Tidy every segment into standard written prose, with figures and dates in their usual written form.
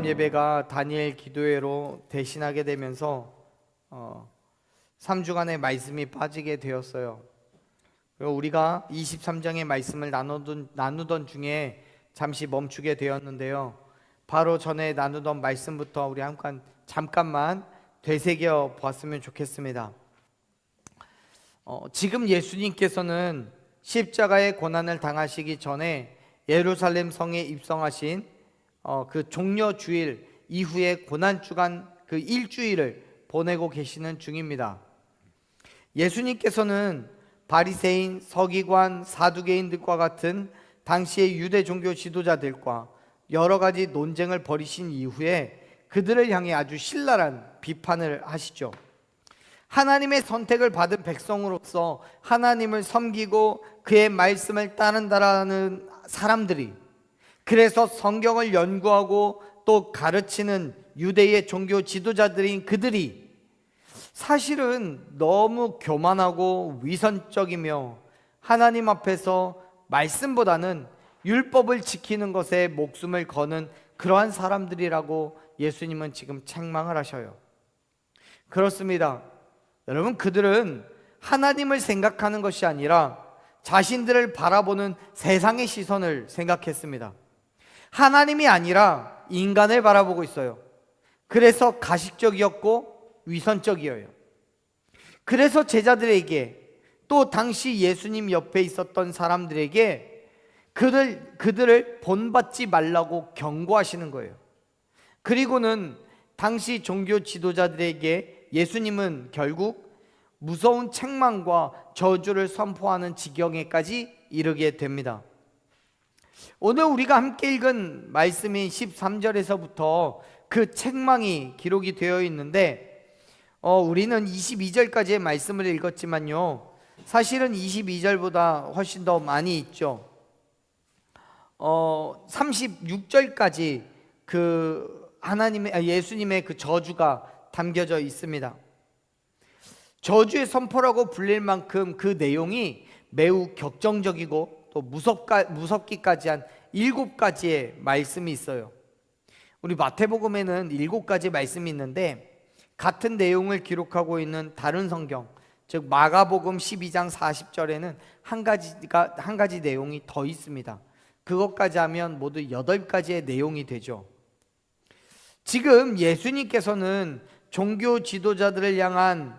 다음 예배가 다니엘 기도회로 대신하게 되면서 3주간의 말씀이 빠지게 되었어요. 그리고 우리가 23장의 말씀을 나누던 중에 잠시 멈추게 되었는데요. 바로 전에 나누던 말씀부터 우리 잠깐만 되새겨 보았으면 좋겠습니다. 지금 예수님께서는 십자가의 고난을 당하시기 전에 예루살렘 성에 입성하신 그 종려 주일 이후에 고난 주간 그 일주일을 보내고 계시는 중입니다. 예수님께서는 바리새인, 서기관, 사두개인들과 같은 당시의 유대 종교 지도자들과 여러 가지 논쟁을 벌이신 이후에 그들을 향해 아주 신랄한 비판을 하시죠. 하나님의 선택을 받은 백성으로서 하나님을 섬기고 그의 말씀을 따른다라는 사람들이, 그래서 성경을 연구하고 또 가르치는 유대의 종교 지도자들인 그들이 사실은 너무 교만하고 위선적이며 하나님 앞에서 말씀보다는 율법을 지키는 것에 목숨을 거는 그러한 사람들이라고 예수님은 지금 책망을 하셔요. 그렇습니다. 여러분, 그들은 하나님을 생각하는 것이 아니라 자신들을 바라보는 세상의 시선을 생각했습니다. 하나님이 아니라 인간을 바라보고 있어요. 그래서 가식적이었고 위선적이어요. 그래서 제자들에게, 또 당시 예수님 옆에 있었던 사람들에게 그들을 본받지 말라고 경고하시는 거예요. 그리고는 당시 종교 지도자들에게 예수님은 결국 무서운 책망과 저주를 선포하는 지경에까지 이르게 됩니다. 오늘 우리가 함께 읽은 말씀인 13절에서부터 그 책망이 기록이 되어 있는데 우리는 22절까지의 말씀을 읽었지만요, 사실은 22절보다 훨씬 더 많이 있죠. 36절까지 그 예수님의 그 저주가 담겨져 있습니다. 저주의 선포라고 불릴 만큼 그 내용이 매우 격정적이고 또 무섭기까지 한 7가지의 말씀이 있어요. 우리 마태복음에는 7가지 말씀이 있는데, 같은 내용을 기록하고 있는 다른 성경, 즉 마가복음 12장 40절에는 한 가지 내용이 더 있습니다. 그것까지 하면 모두 8가지의 내용이 되죠. 지금 예수님께서는 종교 지도자들을 향한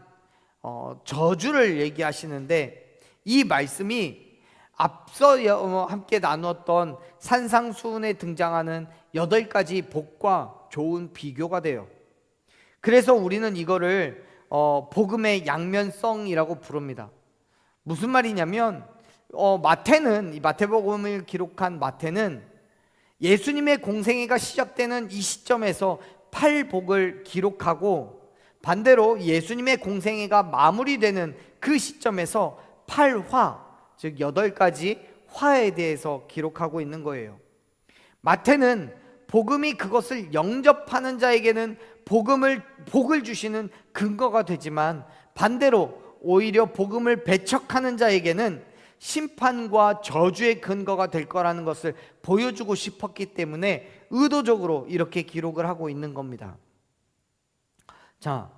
저주를 얘기하시는데, 이 말씀이 앞서 함께 나눴던 산상수훈에 등장하는 8가지 복과 좋은 비교가 돼요. 그래서 우리는 이거를 복음의 양면성이라고 부릅니다. 무슨 말이냐면 마태복음을 기록한 마태는 예수님의 공생애가 시작되는 이 시점에서 8복을 기록하고, 반대로 예수님의 공생애가 마무리되는 그 시점에서 8화, 즉 8가지 화에 대해서 기록하고 있는 거예요. 마태는 복음이 그것을 영접하는 자에게는 복을 주시는 근거가 되지만, 반대로 오히려 복음을 배척하는 자에게는 심판과 저주의 근거가 될 거라는 것을 보여주고 싶었기 때문에 의도적으로 이렇게 기록을 하고 있는 겁니다. 자,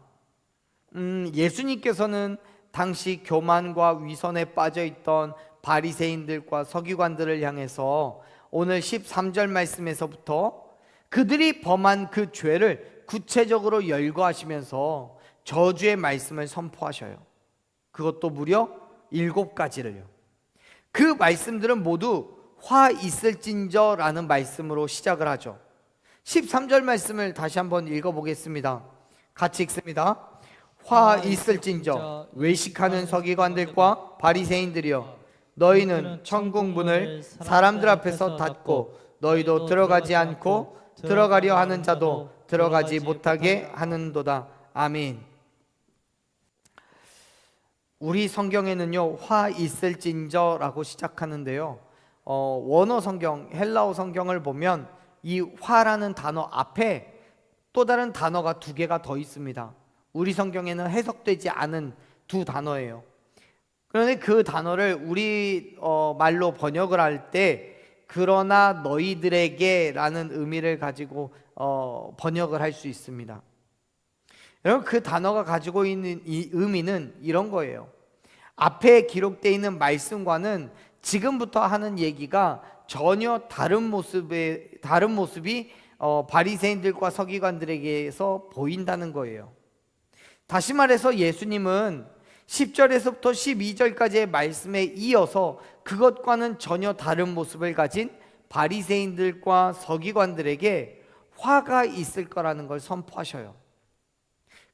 예수님께서는 당시 교만과 위선에 빠져있던 바리새인들과 서기관들을 향해서 오늘 13절 말씀에서부터 그들이 범한 그 죄를 구체적으로 열거하시면서 저주의 말씀을 선포하셔요. 그것도 무려 7가지를요. 그 말씀들은 모두 화 있을진저라는 말씀으로 시작을 하죠. 13절 말씀을 다시 한번 읽어보겠습니다. 같이 읽습니다. 화 있을진저 외식하는 서기관들과 바리새인들이여, 너희는 천국 문을 사람들 앞에서 닫고 너희도 들어가지 않고 들어가려 하는 자도 들어가지 못하게 하는도다. 아멘. 우리 성경에는요, 화 있을진저라고 시작하는데요, 원어 성경, 헬라어 성경을 보면 이 화라는 단어 앞에 또 다른 단어가 2개가 더 있습니다. 우리 성경에는 해석되지 않은 2 단어예요. 그런데 그 단어를 우리 말로 번역을 할 때 그러나 너희들에게 라는 의미를 가지고 번역을 할 수 있습니다. 여러분, 그 단어가 가지고 있는 이 의미는 이런 거예요. 앞에 기록되어 있는 말씀과는 지금부터 하는 얘기가 전혀 다른 모습이 바리새인들과 서기관들에게서 보인다는 거예요. 다시 말해서 예수님은 10절에서부터 12절까지의 말씀에 이어서 그것과는 전혀 다른 모습을 가진 바리새인들과 서기관들에게 화가 있을 거라는 걸 선포하셔요.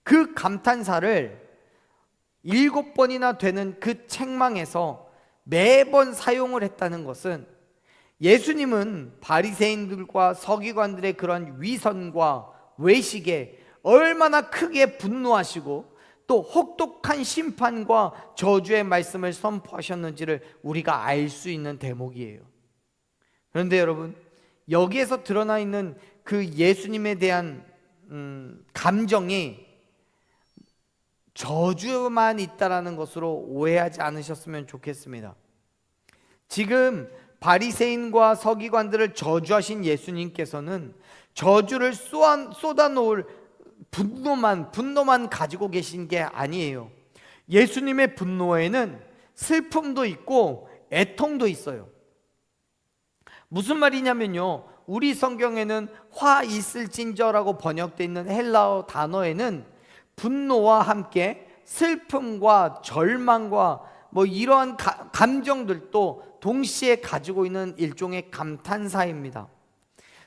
그 감탄사를 7번이나 되는 그 책망에서 매번 사용을 했다는 것은 예수님은 바리새인들과 서기관들의 그런 위선과 외식에 얼마나 크게 분노하시고 또 혹독한 심판과 저주의 말씀을 선포하셨는지를 우리가 알 수 있는 대목이에요. 그런데 여러분, 여기에서 드러나 있는 그 예수님에 대한 감정이 저주만 있다라는 것으로 오해하지 않으셨으면 좋겠습니다. 지금 바리새인과 서기관들을 저주하신 예수님께서는 저주를 쏟아놓을 분노만 가지고 계신 게 아니에요. 예수님의 분노에는 슬픔도 있고 애통도 있어요. 무슨 말이냐면요, 우리 성경에는 화 있을진저라고 번역되어 있는 헬라어 단어에는 분노와 함께 슬픔과 절망과 이러한 감정들도 동시에 가지고 있는 일종의 감탄사입니다.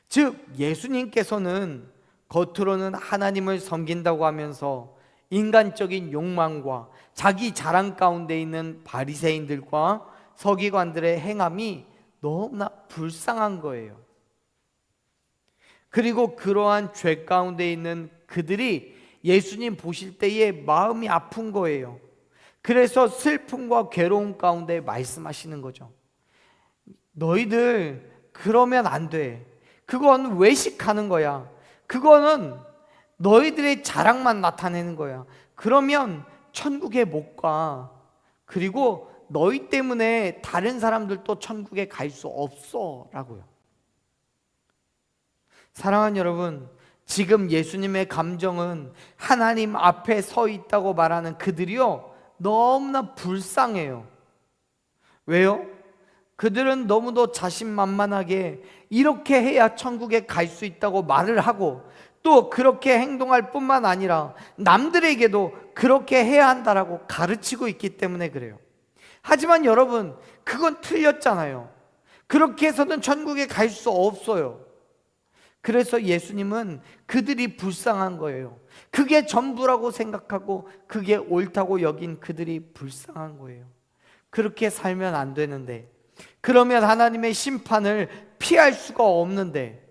즉 예수님께서는 겉으로는 하나님을 섬긴다고 하면서 인간적인 욕망과 자기 자랑 가운데 있는 바리새인들과 서기관들의 행함이 너무나 불쌍한 거예요. 그리고 그러한 죄 가운데 있는 그들이 예수님 보실 때에 마음이 아픈 거예요. 그래서 슬픔과 괴로움 가운데 말씀하시는 거죠. 너희들 그러면 안 돼. 그건 외식하는 거야. 그거는 너희들의 자랑만 나타내는 거야. 그러면 천국에 못 가. 그리고 너희 때문에 다른 사람들도 천국에 갈 수 없어 라고요. 사랑하는 여러분, 지금 예수님의 감정은 하나님 앞에 서 있다고 말하는 그들이요, 너무나 불쌍해요. 왜요? 그들은 너무도 자신만만하게 이렇게 해야 천국에 갈 수 있다고 말을 하고 또 그렇게 행동할 뿐만 아니라 남들에게도 그렇게 해야 한다라고 가르치고 있기 때문에 그래요. 하지만 여러분, 그건 틀렸잖아요. 그렇게 해서는 천국에 갈 수 없어요. 그래서 예수님은 그들이 불쌍한 거예요. 그게 전부라고 생각하고 그게 옳다고 여긴 그들이 불쌍한 거예요. 그렇게 살면 안 되는데, 그러면 하나님의 심판을 피할 수가 없는데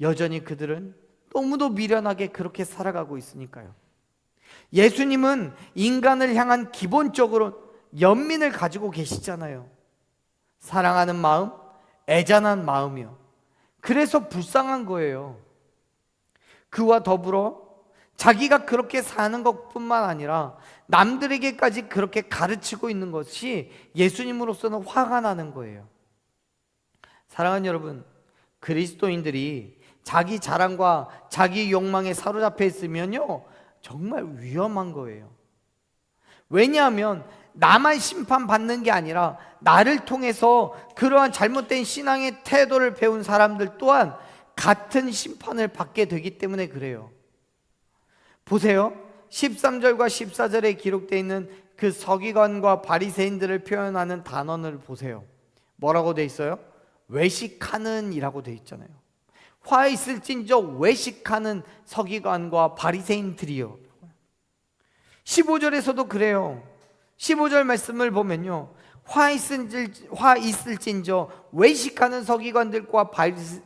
여전히 그들은 너무도 미련하게 그렇게 살아가고 있으니까요. 예수님은 인간을 향한 기본적으로 연민을 가지고 계시잖아요. 사랑하는 마음, 애잔한 마음이요. 그래서 불쌍한 거예요. 그와 더불어 자기가 그렇게 사는 것뿐만 아니라 남들에게까지 그렇게 가르치고 있는 것이 예수님으로서는 화가 나는 거예요. 사랑하는 여러분, 그리스도인들이 자기 자랑과 자기 욕망에 사로잡혀 있으면요, 정말 위험한 거예요. 왜냐하면 나만 심판받는 게 아니라 나를 통해서 그러한 잘못된 신앙의 태도를 배운 사람들 또한 같은 심판을 받게 되기 때문에 그래요. 보세요. 13절과 14절에 기록되어 있는 그 서기관과 바리새인들을 표현하는 단어를 보세요. 뭐라고 되어 있어요? 외식하는 이라고 되어 있잖아요. 화 있을진저 외식하는 서기관과 바리새인들이요. 15절에서도 그래요. 15절 말씀을 보면요, 화 있을진저 외식하는 서기관들과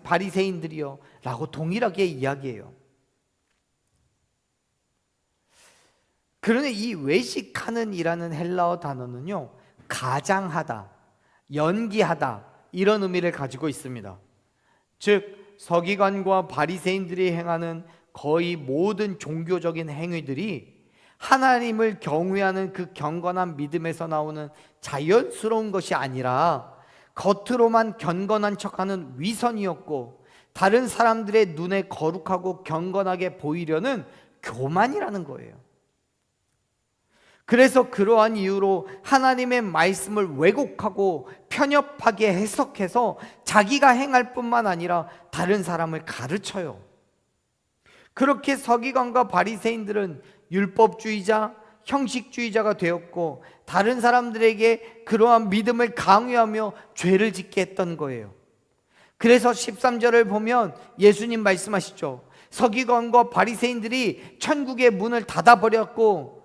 바리새인들이요 라고 동일하게 이야기해요. 그런데 이 외식하는 이라는 헬라어 단어는요, 가장하다, 연기하다 이런 의미를 가지고 있습니다. 즉 서기관과 바리새인들이 행하는 거의 모든 종교적인 행위들이 하나님을 경외하는 그 경건한 믿음에서 나오는 자연스러운 것이 아니라 겉으로만 경건한 척하는 위선이었고 다른 사람들의 눈에 거룩하고 경건하게 보이려는 교만이라는 거예요. 그래서 그러한 이유로 하나님의 말씀을 왜곡하고 편협하게 해석해서 자기가 행할 뿐만 아니라 다른 사람을 가르쳐요. 그렇게 서기관과 바리새인들은 율법주의자, 형식주의자가 되었고 다른 사람들에게 그러한 믿음을 강요하며 죄를 짓게 했던 거예요. 그래서 13절을 보면 예수님 말씀하시죠. 서기관과 바리새인들이 천국의 문을 닫아버렸고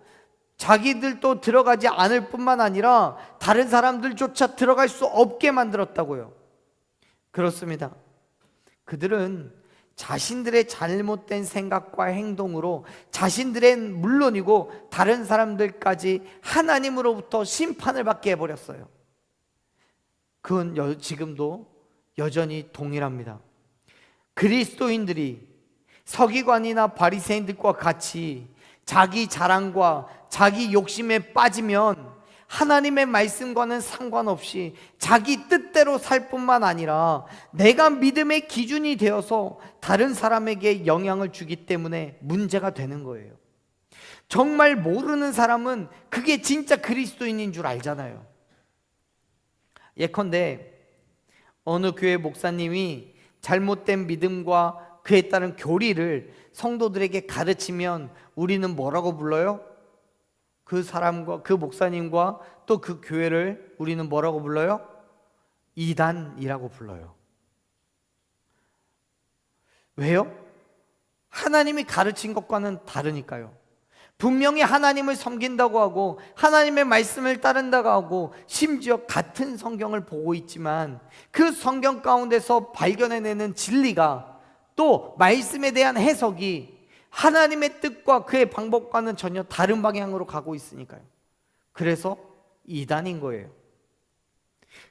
자기들도 들어가지 않을 뿐만 아니라 다른 사람들조차 들어갈 수 없게 만들었다고요. 그렇습니다. 그들은 자신들의 잘못된 생각과 행동으로 자신들은 물론이고 다른 사람들까지 하나님으로부터 심판을 받게 해버렸어요. 그건 지금도 여전히 동일합니다. 그리스도인들이 서기관이나 바리새인들과 같이 자기 자랑과 자기 욕심에 빠지면 하나님의 말씀과는 상관없이 자기 뜻대로 살 뿐만 아니라 내가 믿음의 기준이 되어서 다른 사람에게 영향을 주기 때문에 문제가 되는 거예요. 정말 모르는 사람은 그게 진짜 그리스도인인 줄 알잖아요. 예컨대 어느 교회 목사님이 잘못된 믿음과 그에 따른 교리를 성도들에게 가르치면 우리는 뭐라고 불러요? 그 사람과 그 목사님과 또 그 교회를 우리는 뭐라고 불러요? 이단이라고 불러요. 왜요? 하나님이 가르친 것과는 다르니까요. 분명히 하나님을 섬긴다고 하고 하나님의 말씀을 따른다고 하고 심지어 같은 성경을 보고 있지만 그 성경 가운데서 발견해내는 진리가 또 말씀에 대한 해석이 하나님의 뜻과 그의 방법과는 전혀 다른 방향으로 가고 있으니까요. 그래서 이단인 거예요.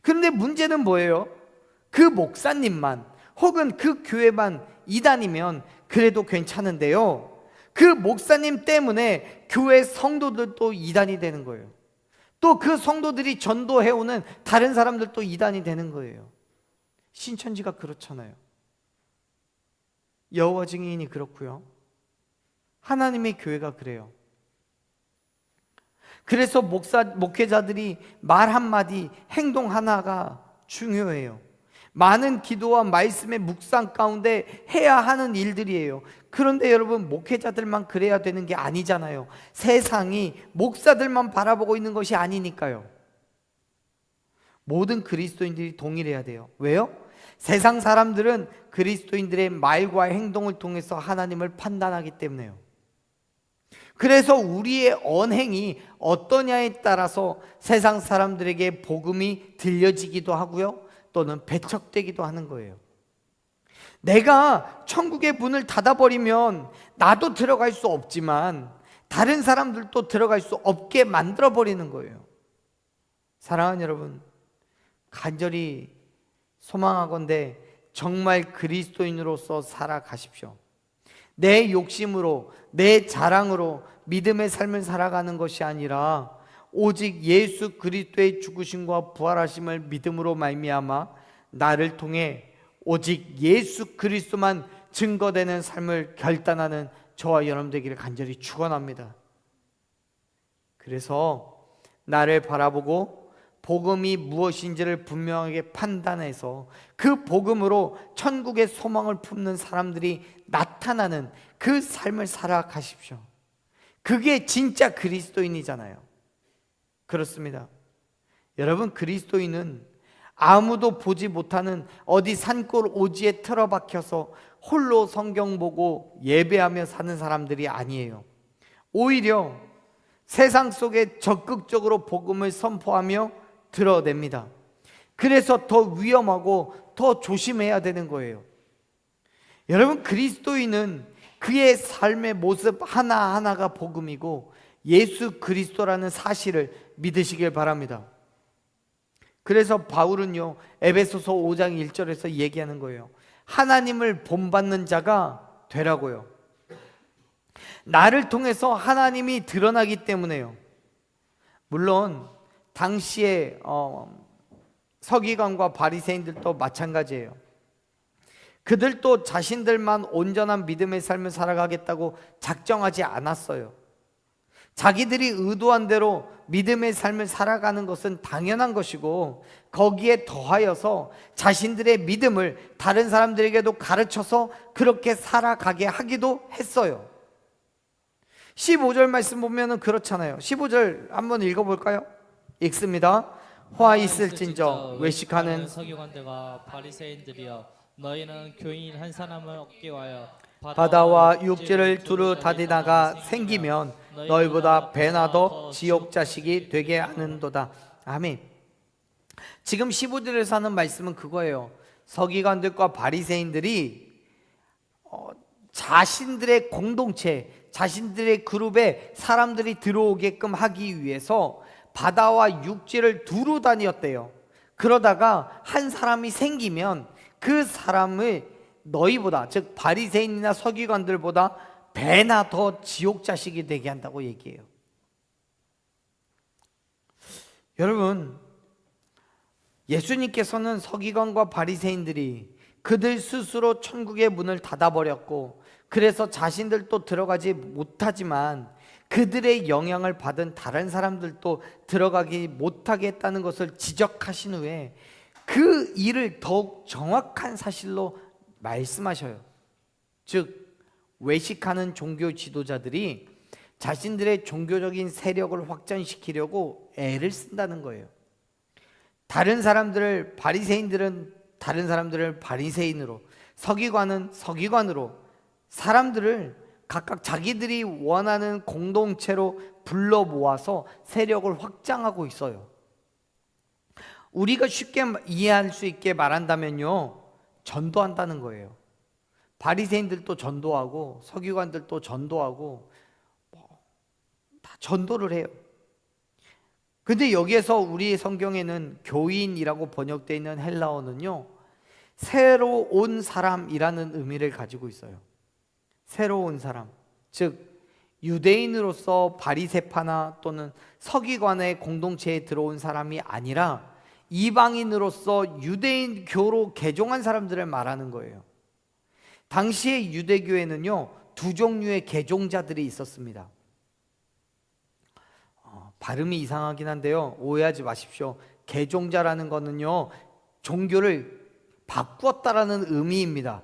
그런데 문제는 뭐예요? 그 목사님만 혹은 그 교회만 이단이면 그래도 괜찮은데요, 그 목사님 때문에 교회 성도들도 이단이 되는 거예요. 또 그 성도들이 전도해오는 다른 사람들도 이단이 되는 거예요. 신천지가 그렇잖아요. 여호와 증인이 그렇고요. 하나님의 교회가 그래요. 그래서 목회자들이 말 한마디, 행동 하나가 중요해요. 많은 기도와 말씀의 묵상 가운데 해야 하는 일들이에요. 그런데 여러분, 목회자들만 그래야 되는 게 아니잖아요. 세상이 목사들만 바라보고 있는 것이 아니니까요. 모든 그리스도인들이 동일해야 돼요. 왜요? 세상 사람들은 그리스도인들의 말과 행동을 통해서 하나님을 판단하기 때문에요. 그래서 우리의 언행이 어떠냐에 따라서 세상 사람들에게 복음이 들려지기도 하고요, 또는 배척되기도 하는 거예요. 내가 천국의 문을 닫아버리면 나도 들어갈 수 없지만 다른 사람들도 들어갈 수 없게 만들어버리는 거예요. 사랑하는 여러분, 간절히 소망하건대 정말 그리스도인으로서 살아가십시오. 내 욕심으로, 내 자랑으로 믿음의 삶을 살아가는 것이 아니라 오직 예수 그리스도의 죽으심과 부활하심을 믿음으로 말미암아 나를 통해 오직 예수 그리스도만 증거되는 삶을 결단하는 저와 여러분 되기를 간절히 축원합니다. 그래서 나를 바라보고 복음이 무엇인지를 분명하게 판단해서 그 복음으로 천국의 소망을 품는 사람들이 나타나는 그 삶을 살아가십시오. 그게 진짜 그리스도인이잖아요. 그렇습니다. 여러분, 그리스도인은 아무도 보지 못하는 어디 산골 오지에 틀어박혀서 홀로 성경 보고 예배하며 사는 사람들이 아니에요. 오히려 세상 속에 적극적으로 복음을 선포하며 드러냅니다. 그래서 더 위험하고 더 조심해야 되는 거예요. 여러분, 그리스도인은 그의 삶의 모습 하나하나가 복음이고 예수 그리스도라는 사실을 믿으시길 바랍니다. 그래서 바울은요, 에베소서 5장 1절에서 얘기하는 거예요. 하나님을 본받는 자가 되라고요. 나를 통해서 하나님이 드러나기 때문에요. 물론 당시에 서기관과 바리새인들도 마찬가지예요. 그들도 자신들만 온전한 믿음의 삶을 살아가겠다고 작정하지 않았어요. 자기들이 의도한 대로 믿음의 삶을 살아가는 것은 당연한 것이고, 거기에 더하여서 자신들의 믿음을 다른 사람들에게도 가르쳐서 그렇게 살아가게 하기도 했어요. 15절 말씀 보면은 그렇잖아요. 15절 한번 읽어볼까요? 읽습니다. 화 있을진저 외식하는 서기관들과 바리새인들이여, 너희는 교인 한 사람을 얻기와여 바다와 육지를 두루 다니다가 생기면 너희보다 배나 더 지옥 자식이 되게 하는도다. 아멘. 지금 15절에서 하는 말씀은 그거예요. 서기관들과 바리새인들이 자신들의 공동체, 자신들의 그룹에 사람들이 들어오게끔 하기 위해서 바다와 육지를 두루 다녔대요. 그러다가 한 사람이 생기면 그 사람을 너희보다, 즉 바리새인이나 서기관들보다 배나 더 지옥 자식이 되게 한다고 얘기해요. 여러분, 예수님께서는 서기관과 바리새인들이 그들 스스로 천국의 문을 닫아버렸고, 그래서 자신들도 들어가지 못하지만 그들의 영향을 받은 다른 사람들도 들어가기 못하게 했다는 것을 지적하신 후에 그 일을 더욱 정확한 사실로 말씀하셔요. 즉, 외식하는 종교 지도자들이 자신들의 종교적인 세력을 확장시키려고 애를 쓴다는 거예요. 바리새인들은 다른 사람들을 바리새인으로, 서기관은 서기관으로 사람들을 각각 자기들이 원하는 공동체로 불러 모아서 세력을 확장하고 있어요. 우리가 쉽게 이해할 수 있게 말한다면요, 전도한다는 거예요. 바리새인들도 전도하고 서기관들도 전도하고 다 전도를 해요. 근데 여기에서 우리 성경에는 교인이라고 번역되어 있는 헬라어는요, 새로 온 사람이라는 의미를 가지고 있어요. 새로운 사람, 즉 유대인으로서 바리새파나 또는 서기관의 공동체에 들어온 사람이 아니라 이방인으로서 유대인교로 개종한 사람들을 말하는 거예요. 당시의 유대교에는요, 두 종류의 개종자들이 있었습니다. 발음이 이상하긴 한데요, 오해하지 마십시오. 개종자라는 거는요, 종교를 바꾸었다라는 의미입니다.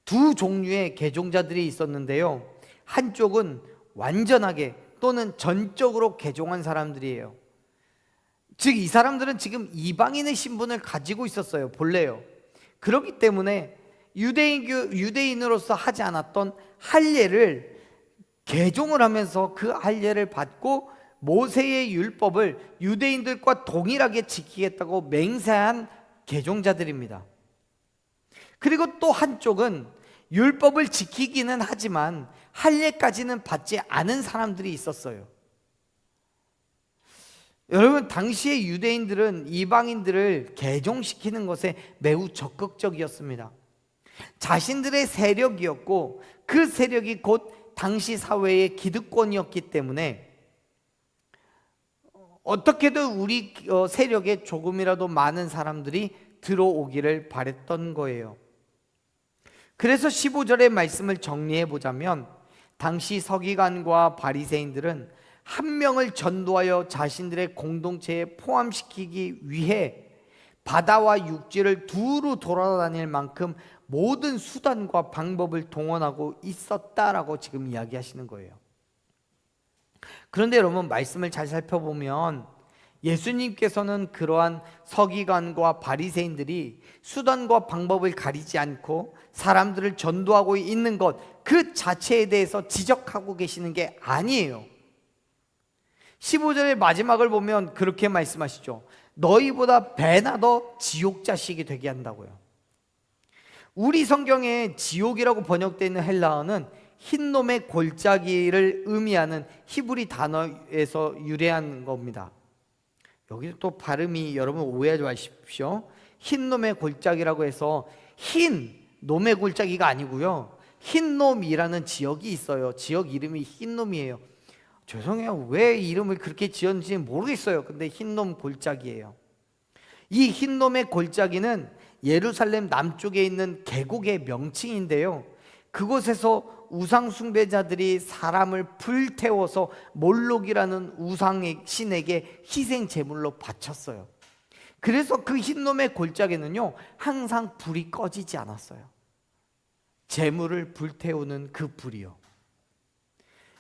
두 종류의 개종자들이 있었는데요, 한쪽은 완전하게 또는 전적으로 개종한 사람들이에요. 즉, 이 사람들은 지금 이방인의 신분을 가지고 있었어요, 본래요. 그렇기 때문에 유대인으로서 하지 않았던 할례를 개종을 하면서 그 할례를 받고 모세의 율법을 유대인들과 동일하게 지키겠다고 맹세한 개종자들입니다. 그리고 또 한쪽은 율법을 지키기는 하지만 할례까지는 받지 않은 사람들이 있었어요. 여러분, 당시의 유대인들은 이방인들을 개종시키는 것에 매우 적극적이었습니다. 자신들의 세력이었고 그 세력이 곧 당시 사회의 기득권이었기 때문에 어떻게든 우리 세력에 조금이라도 많은 사람들이 들어오기를 바랬던 거예요. 그래서 15절의 말씀을 정리해 보자면, 당시 서기관과 바리새인들은 한 명을 전도하여 자신들의 공동체에 포함시키기 위해 바다와 육지를 두루 돌아다닐 만큼 모든 수단과 방법을 동원하고 있었다라고 지금 이야기하시는 거예요. 그런데 여러분, 말씀을 잘 살펴보면 예수님께서는 그러한 서기관과 바리새인들이 수단과 방법을 가리지 않고 사람들을 전도하고 있는 것 그 자체에 대해서 지적하고 계시는 게 아니에요. 15절의 마지막을 보면 그렇게 말씀하시죠. 너희보다 배나 더 지옥 자식이 되게 한다고요. 우리 성경에 지옥이라고 번역되어 있는 헬라어는 흰놈의 골짜기를 의미하는 히브리 단어에서 유래한 겁니다. 여기 또 발음이 여러분 오해하지 마십시오. 흰놈의 골짜기라고 해서 흰 놈의 골짜기가 아니고요, 흰놈이라는 지역이 있어요. 지역 이름이 흰놈이에요. 죄송해요, 왜 이름을 그렇게 지었는지 모르겠어요. 근데 흰놈 골짜기예요. 이 흰놈의 골짜기는 예루살렘 남쪽에 있는 계곡의 명칭인데요, 그곳에서 우상 숭배자들이 사람을 불태워서 몰록이라는 우상의 신에게 희생 제물로 바쳤어요. 그래서 그 흰놈의 골짜기는요, 항상 불이 꺼지지 않았어요. 제물을 불태우는 그 불이요.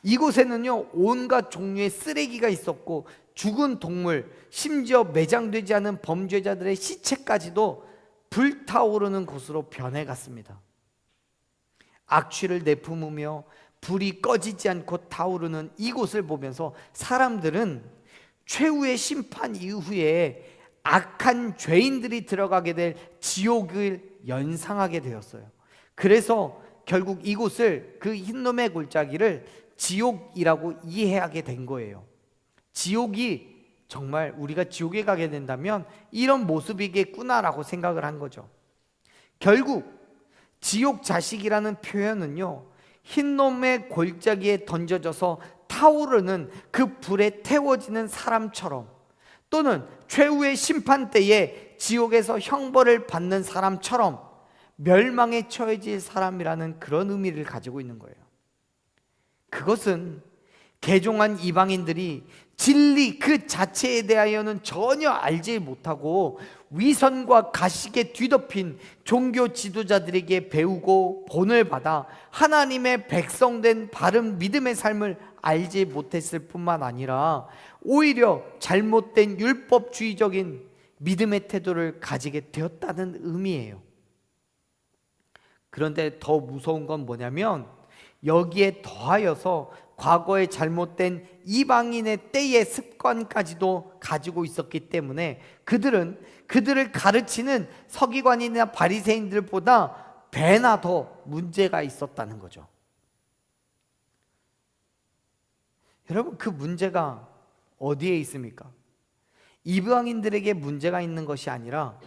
이곳에는요, 온갖 종류의 쓰레기가 있었고 죽은 동물, 심지어 매장되지 않은 범죄자들의 시체까지도 불타오르는 곳으로 변해갔습니다. 악취를 내뿜으며 불이 꺼지지 않고 타오르는 이곳을 보면서 사람들은 최후의 심판 이후에 악한 죄인들이 들어가게 될 지옥을 연상하게 되었어요. 그래서 결국 이곳을, 그 흰놈의 골짜기를 지옥이라고 이해하게 된 거예요. 지옥이 정말 우리가 지옥에 가게 된다면 이런 모습이겠구나라고 생각을 한 거죠. 결국 지옥 자식이라는 표현은요, 흰놈의 골짜기에 던져져서 타오르는 그 불에 태워지는 사람처럼, 또는 최후의 심판 때에 지옥에서 형벌을 받는 사람처럼 멸망에 처해질 사람이라는 그런 의미를 가지고 있는 거예요. 그것은 개종한 이방인들이 진리 그 자체에 대하여는 전혀 알지 못하고 위선과 가식에 뒤덮인 종교 지도자들에게 배우고 본을 받아 하나님의 백성된 바른 믿음의 삶을 알지 못했을 뿐만 아니라 오히려 잘못된 율법주의적인 믿음의 태도를 가지게 되었다는 의미예요. 그런데 더 무서운 건 뭐냐면, 여기에 더하여서 과거의 잘못된 이방인의 때의 습관까지도 가지고 있었기 때문에 그들을 가르치는 서기관이나 바리새인들보다 배나 더 문제가 있었다는 거죠. 여러분, 그 문제가 어디에 있습니까? 이방인들에게 문제가 있는 것이 아니라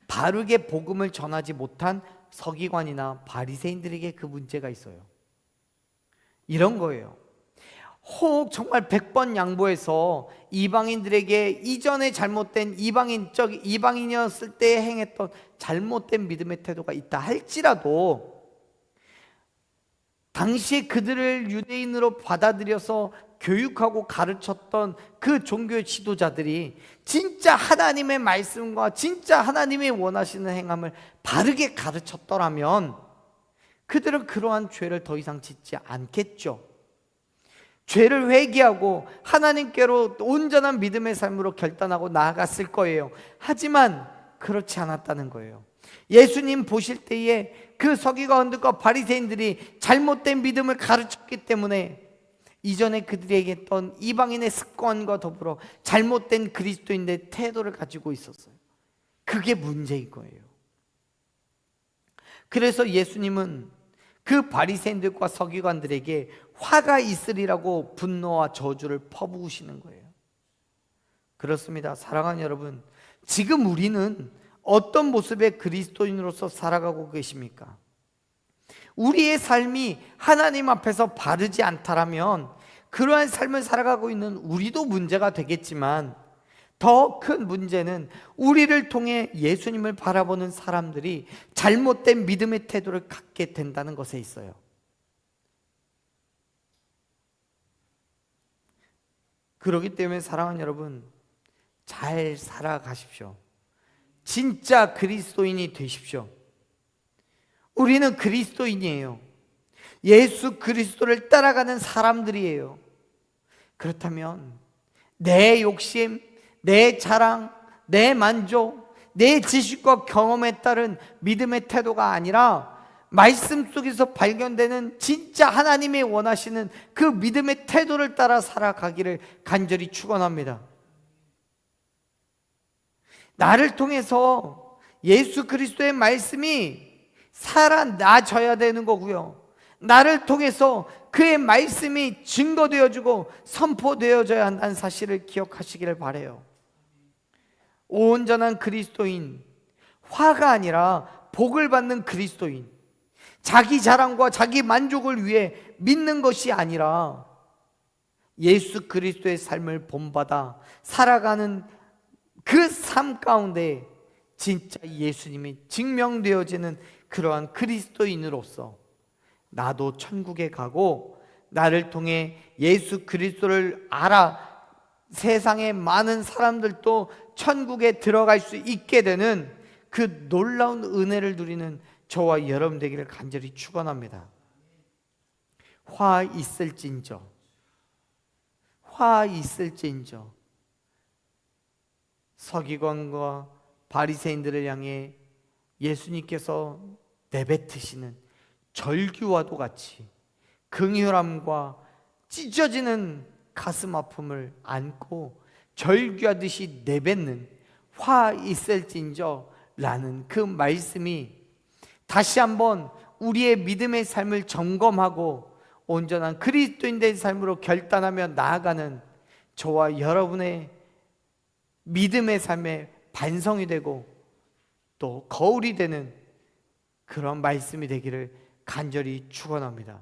바르게 복음을 전하지 못한 서기관이나 바리새인들에게 그 문제가 있어요. 이런 거예요. 혹 정말 100번 양보해서 이방인들에게 이전에 잘못된 이방인이었을 때 행했던 잘못된 믿음의 태도가 있다 할지라도, 당시에 그들을 유대인으로 받아들여서 교육하고 가르쳤던 그 종교 지도자들이 진짜 하나님의 말씀과 진짜 하나님이 원하시는 행함을 바르게 가르쳤더라면 그들은 그러한 죄를 더 이상 짓지 않겠죠. 죄를 회개하고 하나님께로 온전한 믿음의 삶으로 결단하고 나아갔을 거예요. 하지만 그렇지 않았다는 거예요. 예수님 보실 때에 그 서기관들과 바리새인들이 잘못된 믿음을 가르쳤기 때문에 이전에 그들에게 했던 이방인의 습관과 더불어 잘못된 그리스도인의 태도를 가지고 있었어요. 그게 문제인 거예요. 그래서 예수님은 그 바리새인들과 서기관들에게 화가 있으리라고 분노와 저주를 퍼부으시는 거예요. 그렇습니다. 사랑하는 여러분, 지금 우리는 어떤 모습의 그리스도인으로서 살아가고 계십니까? 우리의 삶이 하나님 앞에서 바르지 않다라면 그러한 삶을 살아가고 있는 우리도 문제가 되겠지만, 더 큰 문제는 우리를 통해 예수님을 바라보는 사람들이 잘못된 믿음의 태도를 갖게 된다는 것에 있어요. 그렇기 때문에 사랑하는 여러분, 잘 살아가십시오. 진짜 그리스도인이 되십시오. 우리는 그리스도인이에요. 예수 그리스도를 따라가는 사람들이에요. 그렇다면 내 욕심, 내 자랑, 내 만족, 내 지식과 경험에 따른 믿음의 태도가 아니라 말씀 속에서 발견되는 진짜 하나님이 원하시는 그 믿음의 태도를 따라 살아가기를 간절히 축원합니다. 나를 통해서 예수 그리스도의 말씀이 살아나져야 되는 거고요, 나를 통해서 그의 말씀이 증거되어지고 선포되어져야 한다는 사실을 기억하시기를 바라요. 온전한 그리스도인, 화가 아니라 복을 받는 그리스도인, 자기 자랑과 자기 만족을 위해 믿는 것이 아니라 예수 그리스도의 삶을 본받아 살아가는 그 삶 가운데 진짜 예수님이 증명되어지는 그러한 그리스도인으로서 나도 천국에 가고 나를 통해 예수 그리스도를 알아 세상의 많은 사람들도 천국에 들어갈 수 있게 되는 그 놀라운 은혜를 누리는 저와 여러분 되기를 간절히 축원합니다. 화 있을진저, 화 있을진저. 서기관과 바리새인들을 향해 예수님께서 내뱉으시는 절규와도 같이 긍휼함과 찢어지는 가슴 아픔을 안고 절규하듯이 내뱉는 화 있을진저 라는 그 말씀이 다시 한번 우리의 믿음의 삶을 점검하고 온전한 그리스도인된 삶으로 결단하며 나아가는 저와 여러분의 믿음의 삶의 반성이 되고 또 거울이 되는 그런 말씀이 되기를 간절히 축원합니다.